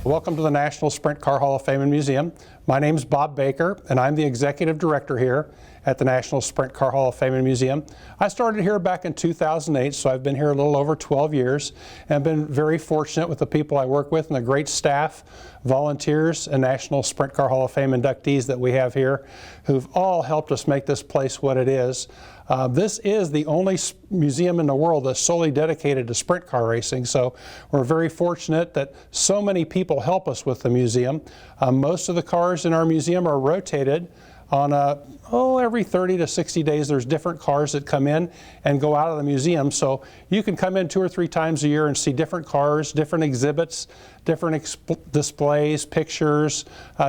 Welcome to the National Sprint Car Hall of Fame and Museum. My name is Bob Baker, and I'm the Executive Director here at the National Sprint Car Hall of Fame and Museum. I started here back in 2008, so I've been here a little over 12 years, and I've been very fortunate with the people I work with and the great staff, volunteers, and National Sprint Car Hall of Fame inductees that we have here, who've all helped us make this place what it is. This is the only museum in the world that's solely dedicated to sprint car racing, so we're very fortunate that so many people help us with the museum. Most of the cars in our museum are rotated on every 30 to 60 days. There's different cars that come in and go out of the museum, so you can come in 2 or 3 times a year and see different cars, different exhibits, different displays, pictures,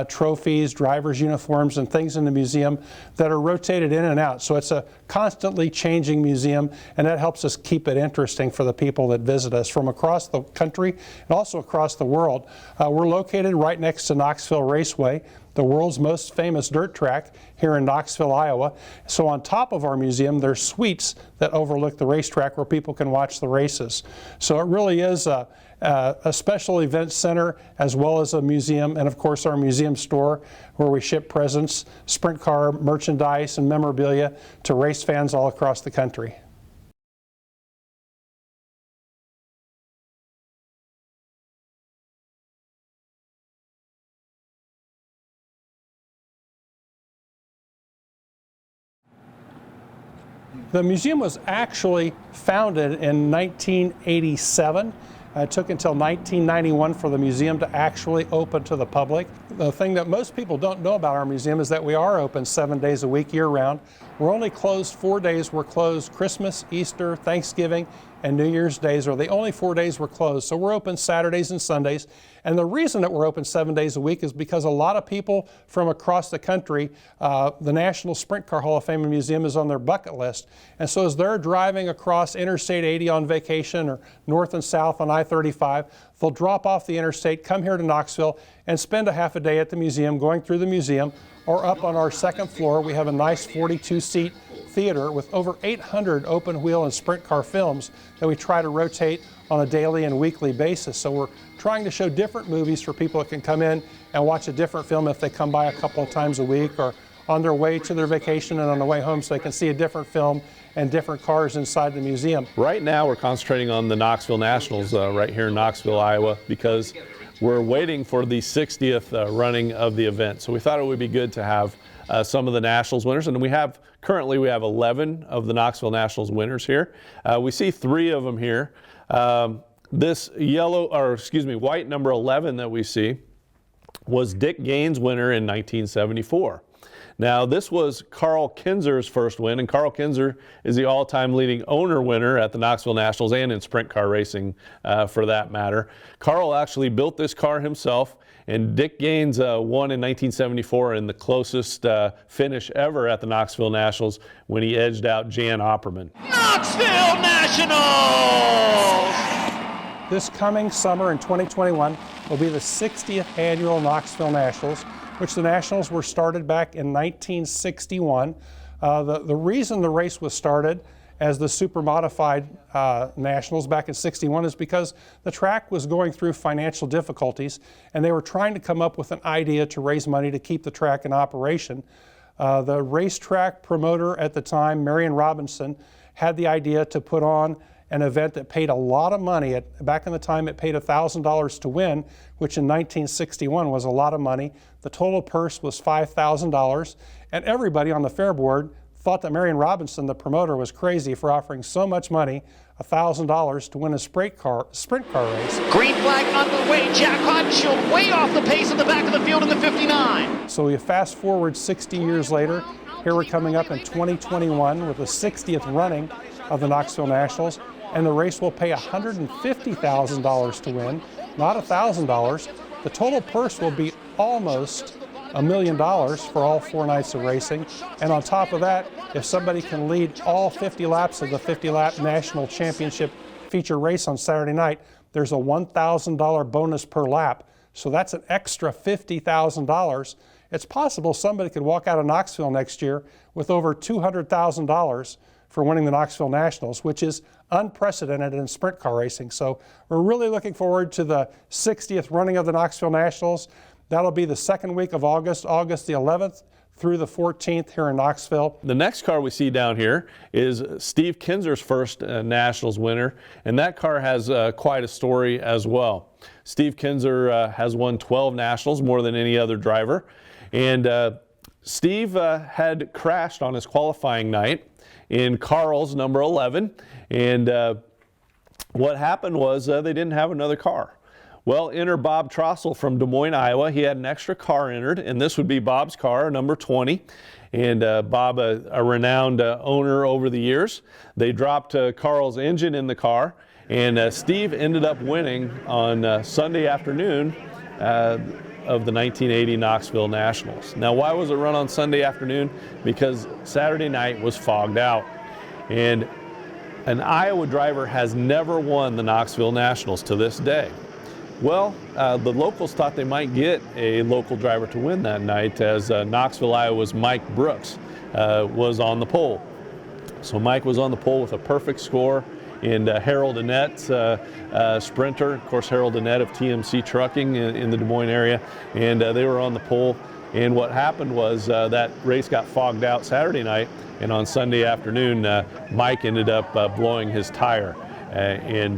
trophies, drivers' uniforms, and things in the museum that are rotated in and out. So it's a constantly changing museum, and that helps us keep it interesting for the people that visit us from across the country and also across the world. We're located right next to Knoxville Raceway, the world's most famous dirt track here in Knoxville, Iowa. So on top of our museum, there's suites that overlook the racetrack where people can watch the races. So it really is a special event center as well as a museum, and of course our museum store where we ship presents, sprint car merchandise and memorabilia to race fans all across the country. The museum was actually founded in 1987. It took until 1991 for the museum to actually open to the public. The thing that most people don't know about our museum is that we are open 7 days a week, year-round. We're only closed 4 days. We're closed Christmas, Easter, Thanksgiving, and New Year's days are the only 4 days we're closed. So we're open Saturdays and Sundays. And the reason that we're open 7 days a week is because a lot of people from across the country, the National Sprint Car Hall of Fame and Museum is on their bucket list. And so as they're driving across Interstate 80 on vacation or north and south on I-35, they'll drop off the interstate, come here to Knoxville, and spend a half a day at the museum, going through the museum, or up on our second floor. We have a nice 42-seat theater with over 800 open wheel and sprint car films that we try to rotate on a daily and weekly basis. So we're trying to show different movies for people that can come in and watch a different film if they come by a couple of times a week or on their way to their vacation and on the way home, so they can see a different film and different cars inside the museum. Right now we're concentrating on the Knoxville Nationals right here in Knoxville, Iowa, because we're waiting for the 60th running of the event. So we thought it would be good to have some of the Nationals winners, and currently we have 11 of the Knoxville Nationals winners here. We see 3 of them here. This white number 11 that we see was Dick Gaines' winner in 1974. Now, this was Carl Kinzer's first win, and Carl Kinzer is the all-time leading owner winner at the Knoxville Nationals and in sprint car racing for that matter. Carl actually built this car himself, and Dick Gaines won in 1974 in the closest finish ever at the Knoxville Nationals when he edged out Jan Opperman. Knoxville Nationals! This coming summer in 2021 will be the 60th annual Knoxville Nationals, which the Nationals were started back in 1961. The reason the race was started as the super modified Nationals back in '61 is because the track was going through financial difficulties, and they were trying to come up with an idea to raise money to keep the track in operation. The racetrack promoter at the time, Marion Robinson, had the idea to put on an event that paid a lot of money. Back in the time, it paid $1,000 to win, which in 1961 was a lot of money. The total purse was $5,000, and everybody on the fair board thought that Marion Robinson, the promoter, was crazy for offering so much money, $1,000, to win a sprint car race. Green flag underway. Jack Hodgkill way off the pace at the back of the field in the 59. So we fast forward 60 years later. Here we're coming up in 2021 with the 60th running of the Knoxville Nationals, and the race will pay $150,000 to win, not $1,000. The total purse will be almost $1 million for all 4 nights of racing. And on top of that, if somebody can lead all 50 laps of the 50-lap National Championship feature race on Saturday night, there's a $1,000 bonus per lap. So that's an extra $50,000. It's possible somebody could walk out of Knoxville next year with over $200,000 for winning the Knoxville Nationals, which is unprecedented in sprint car racing. So we're really looking forward to the 60th running of the Knoxville Nationals. That'll be the second week of August, August the 11th through the 14th here in Knoxville. The next car we see down here is Steve Kinser's first Nationals winner, and that car has quite a story as well. Steve Kinser has won 12 Nationals, more than any other driver, and Steve had crashed on his qualifying night in Carl's number 11, and what happened was they didn't have another car. Well, enter Bob Trossel from Des Moines, Iowa. He had an extra car entered, and this would be Bob's car, number 20. And Bob, a renowned owner over the years, they dropped Carl's engine in the car, and Steve ended up winning on Sunday afternoon of the 1980 Knoxville Nationals. Now, why was it run on Sunday afternoon? Because Saturday night was fogged out. And an Iowa driver has never won the Knoxville Nationals to this day. Well, the locals thought they might get a local driver to win that night, as Knoxville, Iowa's Mike Brooks was on the pole. So Mike was on the pole with a perfect score, and Harold Annette's sprinter, of course Harold Annette of TMC Trucking in the Des Moines area, and they were on the pole. And what happened was that race got fogged out Saturday night, and on Sunday afternoon Mike ended up blowing his tire and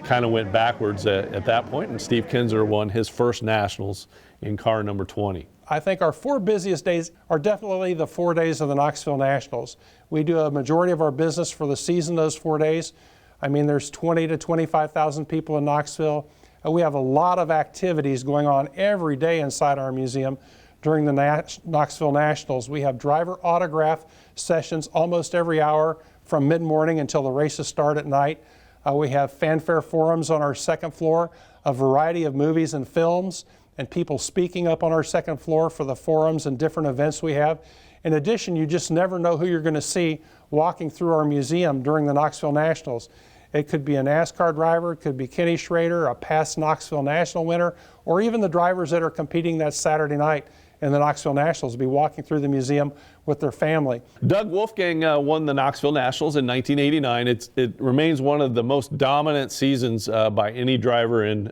kind of went backwards at that point, and Steve Kinser won his first Nationals in car number 20. I think our 4 busiest days are definitely the 4 days of the Knoxville Nationals. We do a majority of our business for the season those 4 days. I mean, there's 20 to 25,000 people in Knoxville. We have a lot of activities going on every day inside our museum during the Knoxville Nationals. We have driver autograph sessions almost every hour from mid-morning until the races start at night. We have fanfare forums on our second floor, a variety of movies and films, and people speaking up on our second floor for the forums and different events we have. In addition, you just never know who you're going to see walking through our museum during the Knoxville Nationals. It could be a NASCAR driver, it could be Kenny Schrader, a past Knoxville National winner, or even the drivers that are competing that Saturday night in the Knoxville Nationals will be walking through the museum with their family. Doug Wolfgang won the Knoxville Nationals in 1989. It remains one of the most dominant seasons by any driver in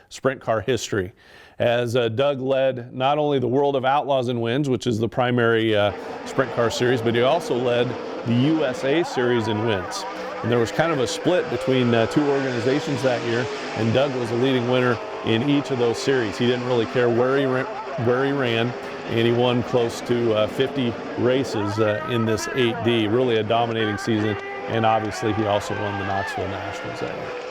sprint car history, as Doug led not only the World of Outlaws in wins, which is the primary sprint car series, but he also led the USA Series in wins. And there was kind of a split between 2 organizations that year, and Doug was the leading winner in each of those series. He didn't really care where he ran, and he won close to 50 races in this 8D. Really a dominating season, and obviously he also won the Knoxville Nationals that year.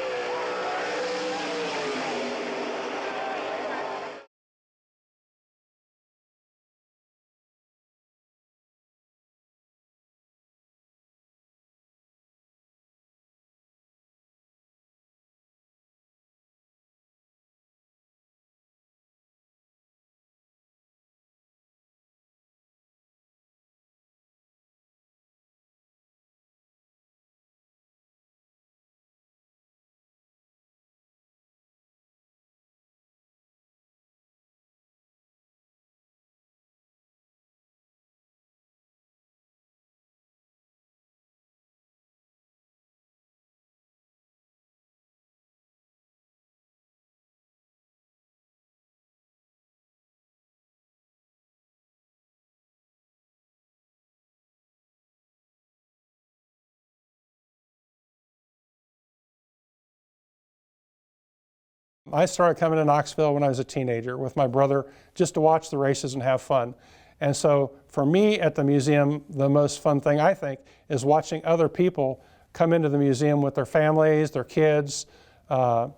I started coming to Knoxville when I was a teenager with my brother just to watch the races and have fun. And so for me at the museum, the most fun thing I think is watching other people come into the museum with their families, their kids, and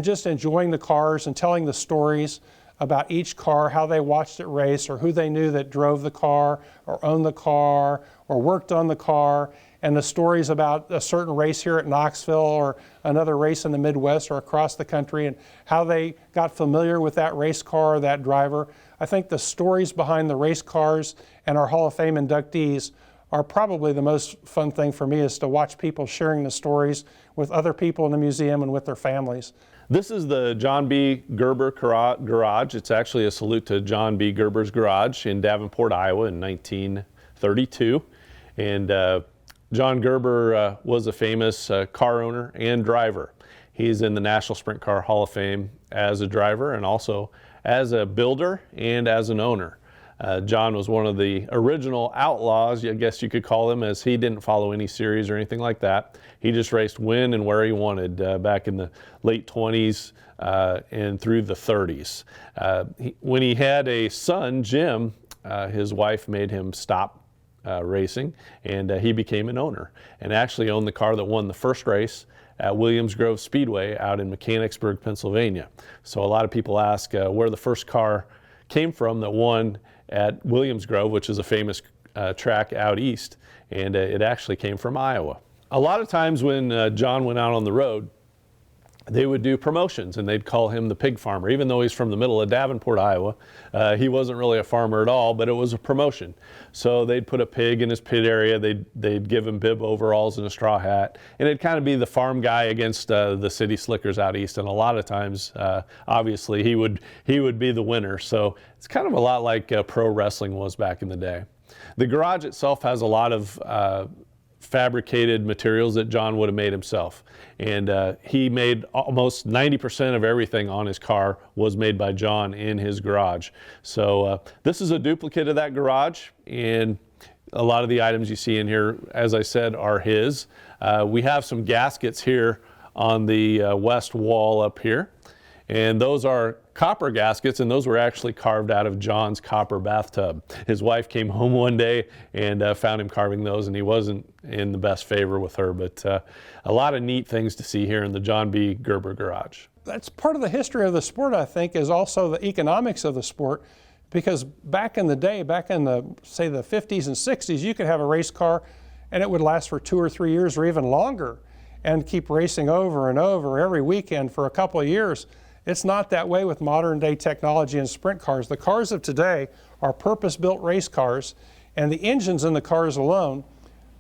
just enjoying the cars and telling the stories about each car, how they watched it race, or who they knew that drove the car or owned the car or worked on the car, and the stories about a certain race here at Knoxville or another race in the Midwest or across the country, and how they got familiar with that race car or that driver. I think the stories behind the race cars and our Hall of Fame inductees are probably the most fun thing for me, is to watch people sharing the stories with other people in the museum and with their families. This is the John B. Gerber Garage. It's actually a salute to John B. Gerber's garage in Davenport, Iowa in 1932. And John Gerber was a famous car owner and driver. He's in the National Sprint Car Hall of Fame as a driver and also as a builder and as an owner. John was one of the original outlaws, I guess you could call him, as he didn't follow any series or anything like that. He just raced when and where he wanted back in the late 20s and through the 30s. When he had a son, Jim, his wife made him stop racing, and he became an owner and actually owned the car that won the first race at Williams Grove Speedway out in Mechanicsburg, Pennsylvania. So a lot of people ask where the first car came from that won at Williams Grove, which is a famous track out east, and it actually came from Iowa. A lot of times when John went out on the road, they would do promotions and they'd call him the pig farmer. Even though he's from the middle of Davenport, Iowa, he wasn't really a farmer at all, but it was a promotion. So they'd put a pig in his pit area, they'd give him bib overalls and a straw hat, and it'd kind of be the farm guy against the city slickers out east. And a lot of times, obviously, he would be the winner. So it's kind of a lot like pro wrestling was back in the day. The garage itself has a lot of fabricated materials that John would have made himself. And he made almost 90% of everything on his car was made by John in his garage. So this is a duplicate of that garage, and a lot of the items you see in here, as I said, are his. We have some gaskets here on the west wall up here, and those are copper gaskets, and those were actually carved out of John's copper bathtub. His wife came home one day and found him carving those, and he wasn't in the best favor with her, but a lot of neat things to see here in the John B. Gerber garage. That's part of the history of the sport, I think, is also the economics of the sport, because back in the day, back in the, say, the 50s and 60s, you could have a race car and it would last for 2 or 3 years or even longer and keep racing over and over every weekend for a couple of years. It's not that way with modern day technology and sprint cars. The cars of today are purpose-built race cars, and the engines in the cars alone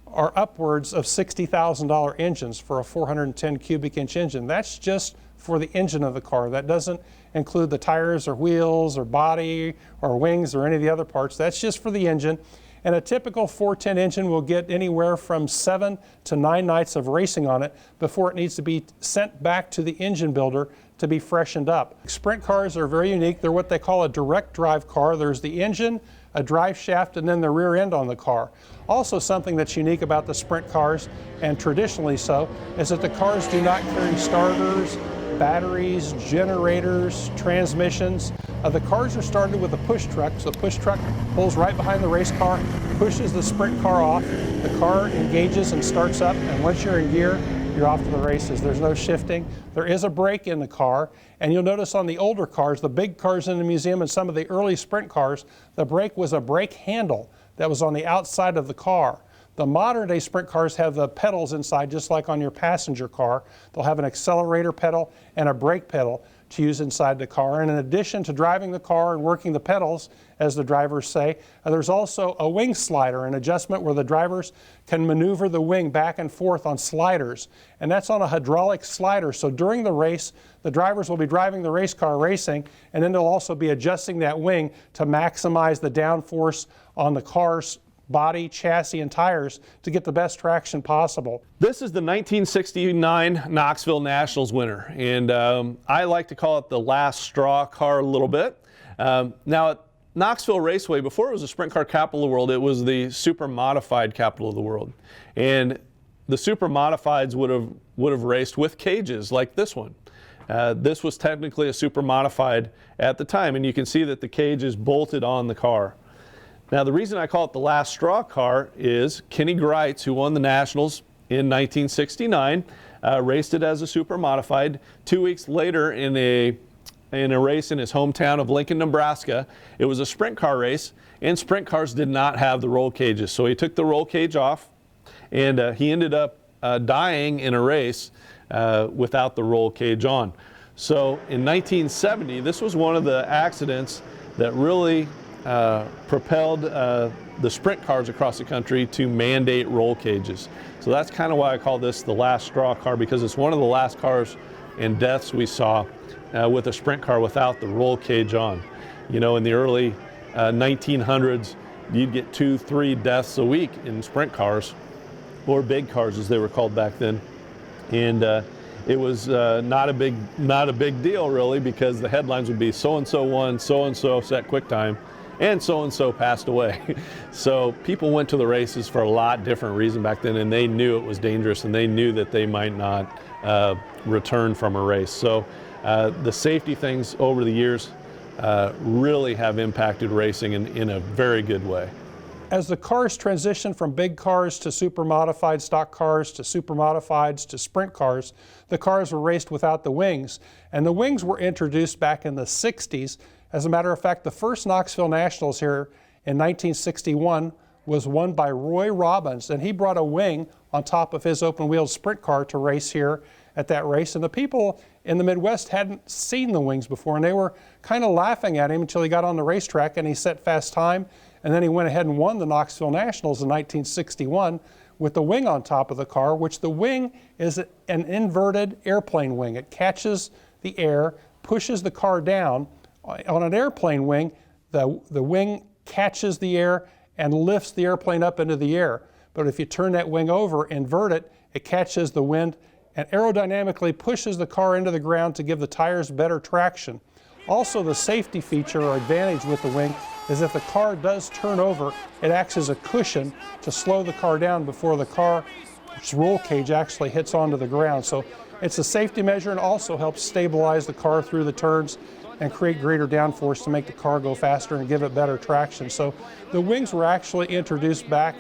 are upwards of $60,000 engines for a 410 cubic inch engine. That's just for the engine of the car. That doesn't include the tires or wheels or body or wings or any of the other parts. That's just for the engine. And a typical 410 engine will get anywhere from 7 to 9 nights of racing on it before it needs to be sent back to the engine builder to be freshened up. Sprint cars are very unique. They're what they call a direct drive car. There's the engine, a drive shaft, and then the rear end on the car. Also, something that's unique about the sprint cars, and traditionally so, is that the cars do not carry starters, batteries, generators, transmissions. The cars are started with a push truck. So the push truck pulls right behind the race car, pushes the sprint car off. The car engages and starts up, and once you're in gear, you're off to the races. There's no shifting. There is a brake in the car, and you'll notice on the older cars, the big cars in the museum and some of the early sprint cars, the brake was a brake handle that was on the outside of the car. The modern day sprint cars have the pedals inside, just like on your passenger car. They'll have an accelerator pedal and a brake pedal to use inside the car. And in addition to driving the car and working the pedals, as the drivers say, there's also a wing slider, an adjustment where the drivers can maneuver the wing back and forth on sliders. And that's on a hydraulic slider. So during the race, the drivers will be driving the race car racing, and then they'll also be adjusting that wing to maximize the downforce on the car's body, chassis, and tires to get the best traction possible. This is the 1969 Knoxville Nationals winner, and I like to call it the last straw car a little bit. Now at Knoxville Raceway, before it was the sprint car capital of the world, it was the super modified capital of the world. And the super modifieds would have raced with cages like this one. This was technically a super modified at the time, and you can see that the cage is bolted on the car. Now, the reason I call it the last straw car is Kenny Greitz, who won the Nationals in 1969, raced it as a super modified. 2 weeks later, in a race in his hometown of Lincoln, Nebraska, it was a sprint car race, and sprint cars did not have the roll cages. So he took the roll cage off, and he ended up dying in a race without the roll cage on. So in 1970, this was one of the accidents that really propelled the sprint cars across the country to mandate roll cages. So that's kind of why I call this the last straw car, because it's one of the last cars and deaths we saw with a sprint car without the roll cage on. You know, in the early 1900s, you'd get 2-3 deaths a week in sprint cars or big cars as they were called back then. And it was not a big deal really, because the headlines would be so-and-so won, so-and-so set quick time, and so-and-so passed away. So people went to the races for a lot different reason back then, and they knew it was dangerous, and they knew that they might not return from a race. So the safety things over the years really have impacted racing in a very good way. As the cars transitioned from big cars to super modified stock cars to super modifieds to sprint cars, the cars were raced without the wings. And the wings were introduced back in the 60s. As a matter of fact, the first Knoxville Nationals here in 1961 was won by Roy Robbins, and he brought a wing on top of his open-wheeled sprint car to race here at that race. And the people in the Midwest hadn't seen the wings before, and they were kind of laughing at him until he got on the racetrack and he set fast time. And then he went ahead and won the Knoxville Nationals in 1961 with the wing on top of the car, which the wing is an inverted airplane wing. It catches the air, pushes the car down. On an airplane wing, the wing catches the air and lifts the airplane up into the air. But if you turn that wing over, invert it, it catches the wind and aerodynamically pushes the car into the ground to give the tires better traction. Also, the safety feature or advantage with the wing is if the car does turn over, it acts as a cushion to slow the car down before the car's roll cage actually hits onto the ground. So it's a safety measure and also helps stabilize the car through the turns and create greater downforce to make the car go faster and give it better traction. So the wings were actually introduced back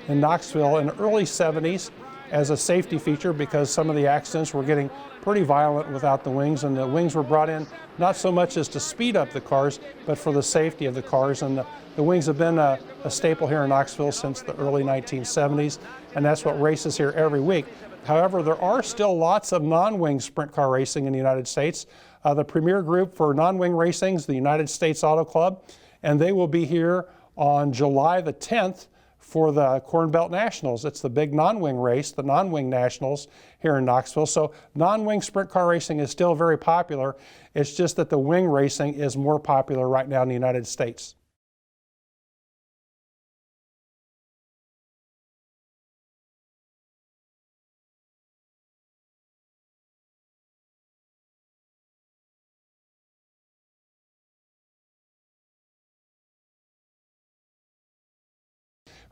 in Knoxville in the early 70s as a safety feature because some of the accidents were getting pretty violent without the wings, and the wings were brought in not so much as to speed up the cars, but for the safety of the cars. And the wings have been a staple here in Knoxville since the early 1970s, and that's what races here every week. However, there are still lots of non-wing sprint car racing in the United States. The premier group for non-wing racing is the United States Auto Club, and they will be here on July the 10th for the Corn Belt Nationals. It's the big non-wing race, the non-wing nationals here in Knoxville. So non-wing sprint car racing is still very popular. It's just that the wing racing is more popular right now in the United States.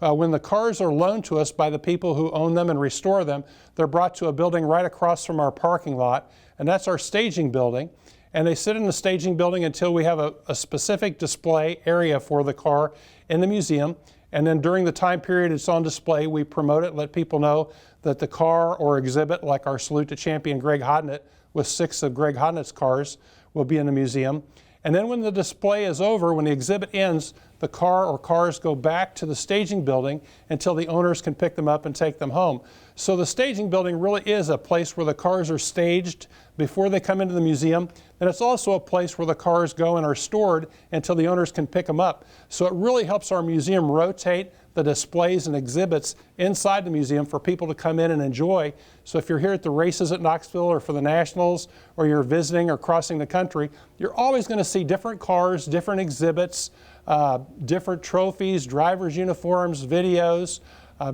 When the cars are loaned to us by the people who own them and restore them, they're brought to a building right across from our parking lot, and that's our staging building. And they sit in the staging building until we have a specific display area for the car in the museum. And then during the time period it's on display, we promote it, let people know that the car or exhibit, like our Salute to Champion Greg Hodnett with 6 of Greg Hodnett's cars, will be in the museum. And then when the display is over, when the exhibit ends, the car or cars go back to the staging building until the owners can pick them up and take them home. So the staging building really is a place where the cars are staged before they come into the museum. And it's also a place where the cars go and are stored until the owners can pick them up. So it really helps our museum rotate the displays and exhibits inside the museum for people to come in and enjoy. So if you're here at the races at Knoxville or for the Nationals, or you're visiting or crossing the country, you're always going to see different cars, different exhibits, different trophies, drivers' uniforms, videos,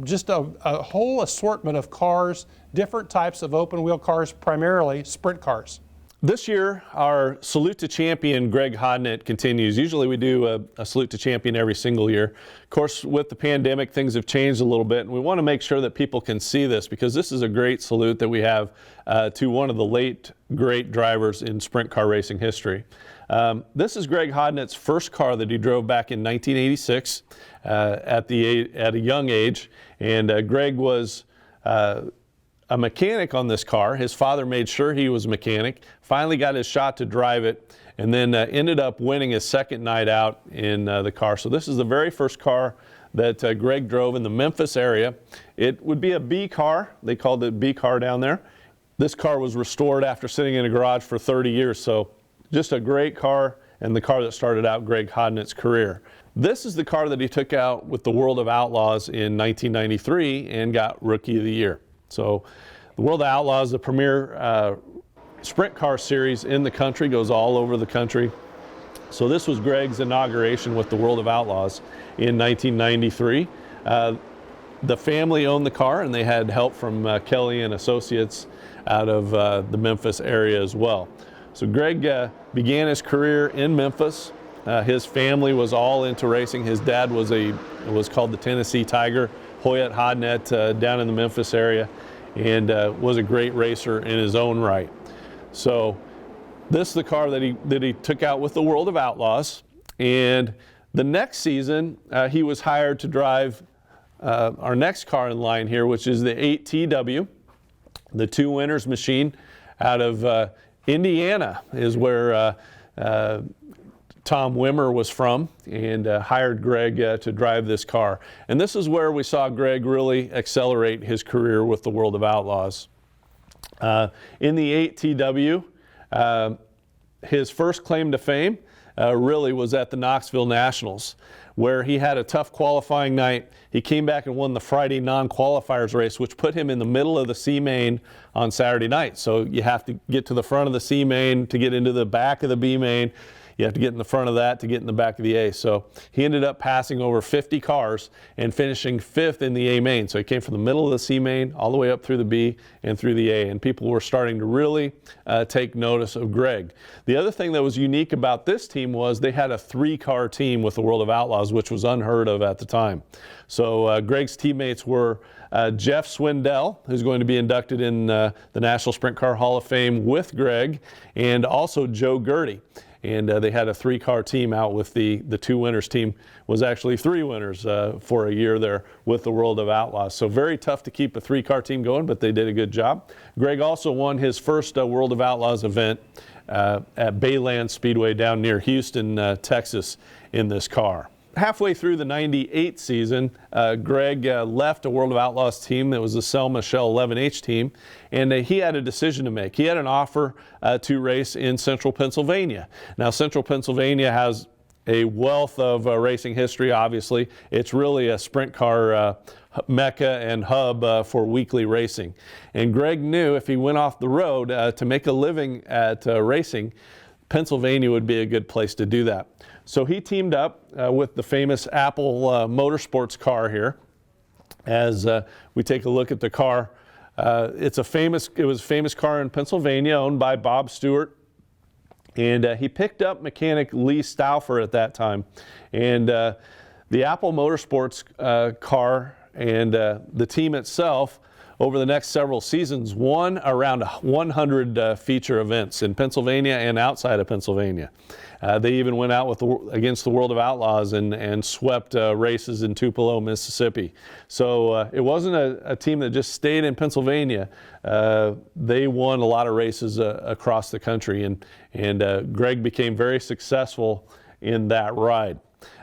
just a whole assortment of cars, different types of open-wheel cars, primarily sprint cars. This year, our Salute to Champion Greg Hodnett continues. Usually we do a Salute to Champion every single year. Of course, with the pandemic, things have changed a little bit, and we want to make sure that people can see this because this is a great salute that we have to one of the late great drivers in sprint car racing history. This is Greg Hodnett's first car that he drove back in 1986 at a young age, and Greg was a mechanic on this car. His father made sure he was a mechanic, finally got his shot to drive it, and then ended up winning his second night out in the car. So this is the very first car that Greg drove in the Memphis area. It would be a B car. They called it B car down there. This car was restored after sitting in a garage for 30 years. So just a great car, and the car that started out Greg Hodnett's career. This is the car that he took out with the World of Outlaws in 1993 and got Rookie of the Year. So the World of Outlaws, the premier sprint car series in the country, goes all over the country. So this was Greg's inauguration with the World of Outlaws in 1993. The family owned the car, and they had help from Kelly and Associates out of the Memphis area as well. So Greg began his career in Memphis. His family was all into racing. His dad was called the Tennessee Tiger, Hoyt Hodnett, down in the Memphis area, and was a great racer in his own right. So this is the car that he took out with the World of Outlaws, and the next season he was hired to drive our next car in line here, which is the 8TW, the Two Winners machine out of Indiana is where Tom Wimmer was from, and hired Greg to drive this car. And this is where we saw Greg really accelerate his career with the World of Outlaws. In the 8TW, his first claim to fame really was at the Knoxville Nationals, where he had a tough qualifying night. He came back and won the Friday non-qualifiers race, which put him in the middle of the C main on Saturday night. So you have to get to the front of the C main to get into the back of the B main. You have to get in the front of that to get in the back of the A. So he ended up passing over 50 cars and finishing 5th in the A main. So he came from the middle of the C main all the way up through the B and through the A. And people were starting to really take notice of Greg. The other thing that was unique about this team was they had a 3-car team with the World of Outlaws, which was unheard of at the time. So Greg's teammates were Jeff Swindell, who's going to be inducted in the National Sprint Car Hall of Fame with Greg, and also Joe Gertie. And they had a 3-car team out with the Two Winners team, was actually 3 winners for a year there with the World of Outlaws. So very tough to keep a 3-car team going, but they did a good job. Greg also won his first World of Outlaws event at Bayland Speedway down near Houston, Texas in this car. Halfway through the 98 season, Greg left a World of Outlaws team that was the Selma Shell 11H team, and he had a decision to make. He had an offer to race in Central Pennsylvania. Now, Central Pennsylvania has a wealth of racing history, obviously. It's really a sprint car mecca and hub for weekly racing. And Greg knew if he went off the road to make a living at racing, Pennsylvania would be a good place to do that. So he teamed up with the famous Apple Motorsports car here. As we take a look at the car, it was a famous car in Pennsylvania owned by Bob Stewart. And he picked up mechanic Lee Stauffer at that time. And the Apple Motorsports car and the team itself, over the next several seasons, won around 100 feature events in Pennsylvania and outside of Pennsylvania. They even went out against the World of Outlaws and swept races in Tupelo, Mississippi. So it wasn't a team that just stayed in Pennsylvania. They won a lot of races across the country, and Greg became very successful in that ride.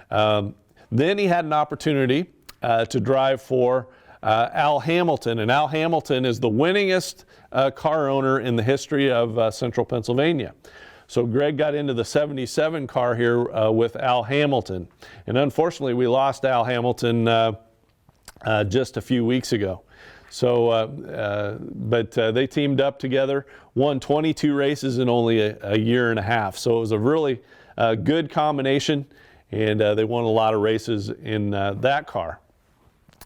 Then he had an opportunity to drive for Al Hamilton, and Al Hamilton is the winningest car owner in the history of Central Pennsylvania. So Greg got into the 77 car here with Al Hamilton, and unfortunately we lost Al Hamilton just a few weeks ago. So, but they teamed up together, won 22 races in only a year and a half. So it was a really good combination, and they won a lot of races in that car.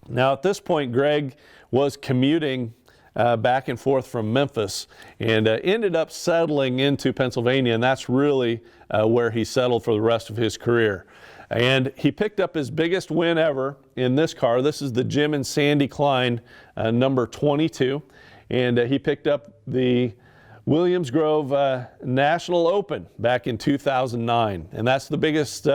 Now at this point, Greg was commuting back and forth from Memphis and ended up settling into Pennsylvania, and that's really where he settled for the rest of his career. And he picked up his biggest win ever in this car. This is the Jim and Sandy Klein number 22, and he picked up the Williams Grove National Open back in 2009, and that's the biggest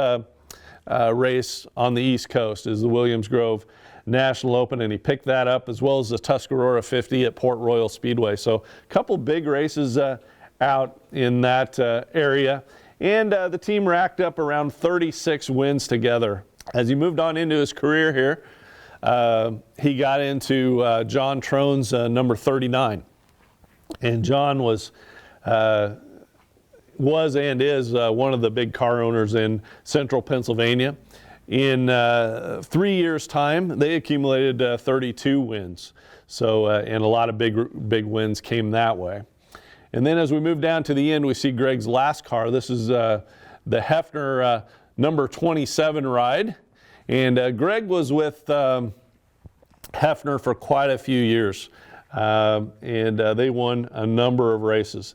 race on the East Coast is the Williams Grove National Open, and he picked that up as well as the Tuscarora 50 at Port Royal Speedway. So a couple big races out in that area, and the team racked up around 36 wins together. As he moved on into his career here, he got into John Trone's number 39, and John was and is one of the big car owners in Central Pennsylvania. In 3 years' time, they accumulated 32 wins. So, and a lot of big wins came that way. And then as we move down to the end, we see Greg's last car. This is the Hefner number 27 ride. And Greg was with Hefner for quite a few years, and they won a number of races.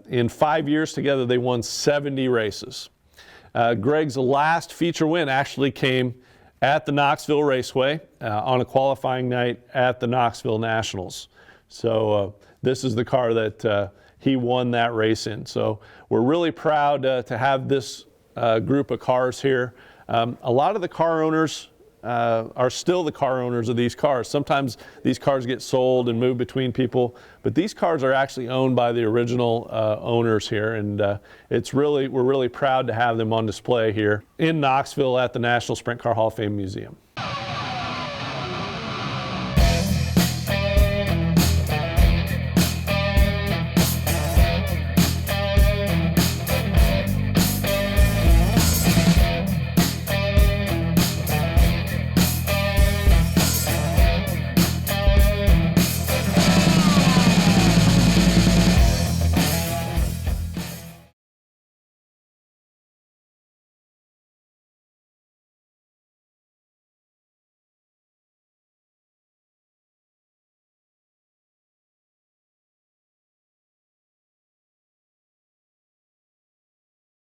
In 5 years together, they won 70 races. Greg's last feature win actually came at the Knoxville Raceway on a qualifying night at the Knoxville Nationals. So this is the car that he won that race in. So we're really proud to have this group of cars here. A lot of the car owners are still the car owners of these cars. Sometimes these cars get sold and moved between people, but these cars are actually owned by the original owners here, and we're really proud to have them on display here in Knoxville at the National Sprint Car Hall of Fame Museum.